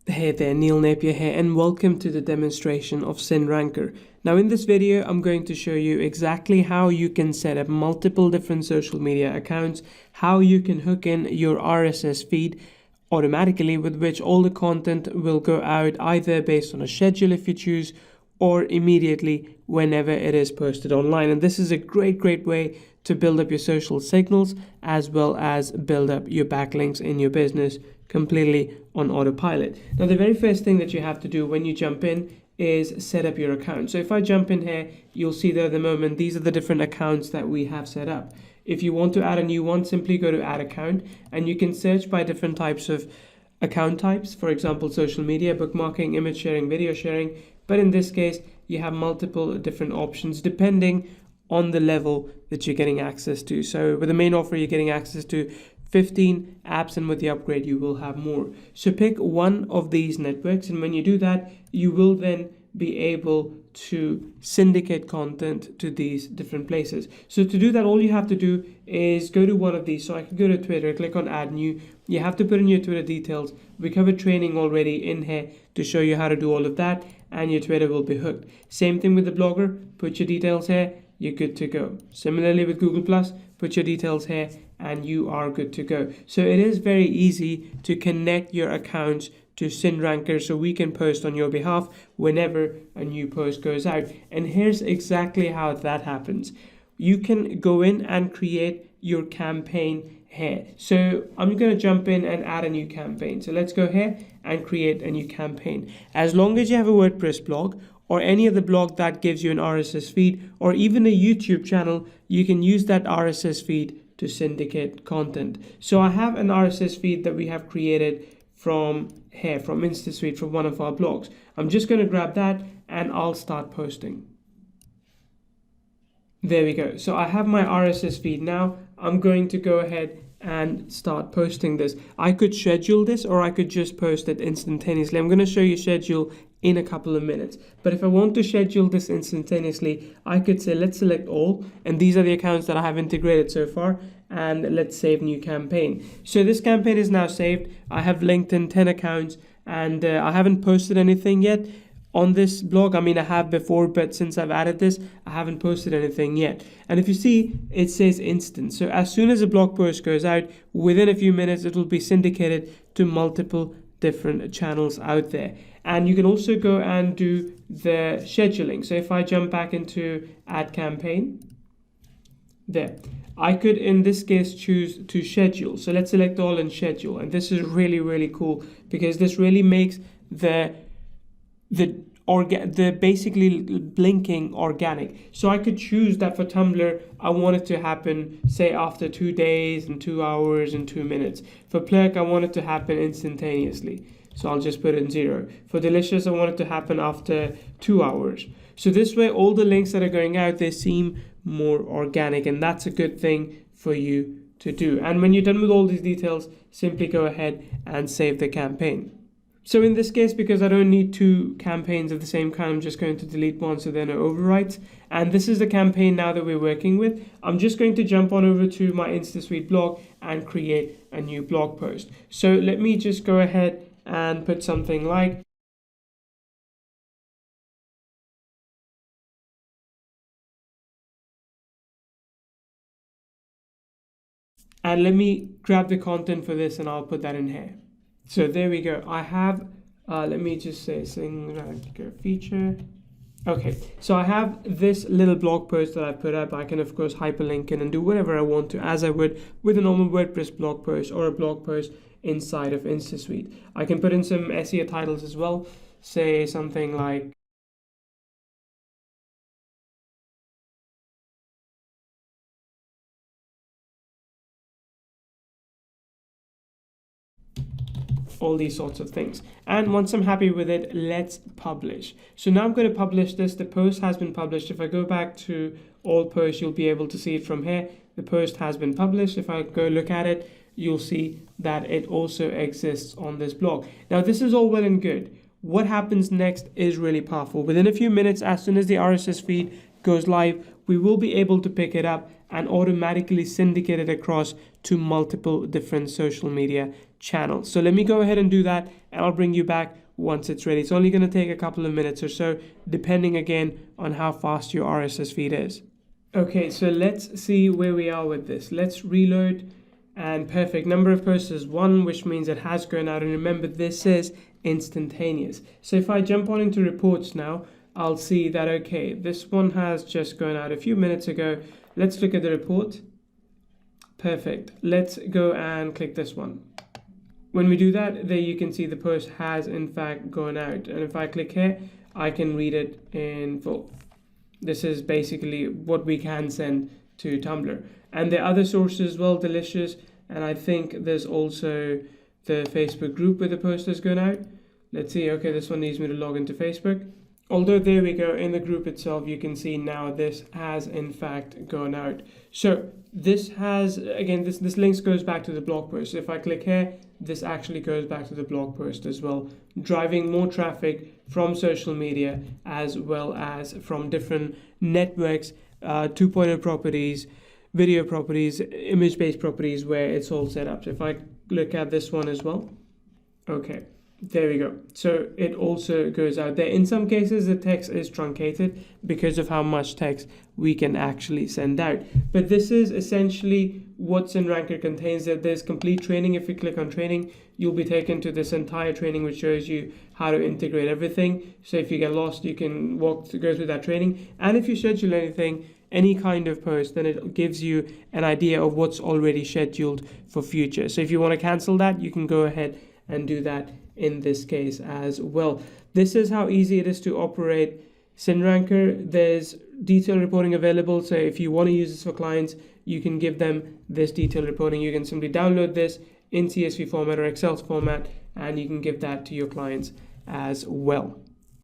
Hey there, Neil Napier here, and welcome to the demonstration of SyndRanker. Now in this video, I'm going to show you exactly how you can set up multiple different social media accounts, how you can hook in your RSS feed automatically, with which all the content will go out either based on a schedule if you choose, or immediately whenever it is posted online. And this is a great way to build up your social signals as well as build up your backlinks in your business completely on autopilot. Now, the very first thing that you have to do when you jump in is set up your account. So if I jump in here, you'll see that at the moment, these are the different accounts that we have set up. If you want to add a new one, simply go to add account, and you can search by different types of account types. For example, social media, bookmarking, image sharing, video sharing. But in this case, you have multiple different options depending on the level that you're getting access to. So with the main offer, you're getting access to 15 apps, and with the upgrade you will have more. So pick one of these networks, and when you do that, you will then be able to syndicate content to these different places. So to do that, all you have to do is go to one of these. So I can go to Twitter, click on add new. You have to put in your Twitter details. We covered training already in here to show you how to do all of that, and your Twitter will be hooked. Same thing with the blogger, put your details here, you're good to go. Similarly with Google Plus, put your details here and you are good to go. So it is very easy to connect your accounts to SyndRanker so we can post on your behalf whenever a new post goes out. And here's exactly how that happens. You can go in and create your campaign here. So I'm going to jump in and add a new campaign. So let's go here and create a new campaign. As long as you have a WordPress blog or any other blog that gives you an RSS feed, or even a YouTube channel, you can use that RSS feed to syndicate content. So I have an RSS feed that we have created from here, from InstaSuite, from one of our blogs. I'm just going to grab that and I'll start posting. There we go. So I have my RSS feed now. I'm going to go ahead and start posting this. I could schedule this or I could just post it instantaneously. I'm going to show you schedule in a couple of minutes. But if I want to schedule this instantaneously, I could say, let's select all. And these are the accounts that I have integrated so far. And let's save new campaign. So this campaign is now saved. I have linked in 10 accounts and I haven't posted anything yet on this blog. I mean, I have before, but since I've added this, I haven't posted anything yet. And if you see, it says instant. So as soon as a blog post goes out, within a few minutes, it will be syndicated to multiple different channels out there. And you can also go and do the scheduling. So if I jump back into add campaign, there, I could in this case choose to schedule. So let's select all and schedule. And this is really cool because this really makes the basically blinking organic. So I could choose that for Tumblr, I want it to happen, say, after 2 days and 2 hours and 2 minutes. For Plurk, I want it to happen instantaneously. So I'll just put it in 0. For Delicious, I want it to happen after 2 hours. So this way, all the links that are going out, they seem more organic, and that's a good thing for you to do. And when you're done with all these details, simply go ahead and save the campaign. So in this case, because I don't need 2 campaigns of the same kind, I'm just going to delete one so there are no overwrites. And this is the campaign now that we're working with. I'm just going to jump on over to my InstaSuite blog and create a new blog post. So let me just go ahead and put something like, and let me grab the content for this and I'll put that in here. So there we go. I have, let me just say SyndRanker feature. Okay, so I have this little blog post that I put up. I can of course hyperlink it and do whatever I want to, as I would with a normal WordPress blog post or a blog post inside of InstaSuite. I can put in some SEO titles as well, say something like all these sorts of things. And once I'm happy with it, let's publish. So now I'm going to publish this. The post has been published. If I go back to all posts, you'll be able to see it from here. The post has been published. If I go look at it, you'll see that it also exists on this blog. Now, this is all well and good. What happens next is really powerful. Within a few minutes, as soon as the RSS feed goes live, we will be able to pick it up and automatically syndicate it across to multiple different social media channels. So let me go ahead and do that, and I'll bring you back once it's ready. It's only going to take a couple of minutes or so, depending again on how fast your RSS feed is. Okay, so let's see where we are with this. Let's reload, and perfect. Number of posts is 1, which means it has gone out. And remember, this is instantaneous. So if I jump on into reports now, I'll see that, okay, this one has just gone out a few minutes ago. Let's look at the report. Perfect. Let's go and click this one. When we do that, there you can see the post has in fact gone out. And if I click here, I can read it in full. This is basically what we can send to Tumblr. And the other sources as well, Delicious. And I think there's also the Facebook group where the post has gone out. Let's see. Okay, this one needs me to log into Facebook. Although there we go, in the group itself, you can see now this has in fact gone out. So this has, again, this links goes back to the blog post. If I click here, this actually goes back to the blog post as well, driving more traffic from social media as well as from different networks, 2.0 properties, video properties, image-based properties, where it's all set up. So if I look at this one as well, okay. There we go. So it also goes out there. In some cases, the text is truncated because of how much text we can actually send out. But this is essentially what SyndRanker contains. That there's complete training. If you click on training, you'll be taken to this entire training, which shows you how to integrate everything. So if you get lost, you can go through that training. And if you schedule anything, any kind of post, then it gives you an idea of what's already scheduled for future. So if you want to cancel that, you can go ahead and do that in this case as well. This is how easy it is to operate SyndRanker. There's detailed reporting available, so if you want to use this for clients, you can give them this detailed reporting. You can simply download this in CSV format or Excel format, and you can give that to your clients as well.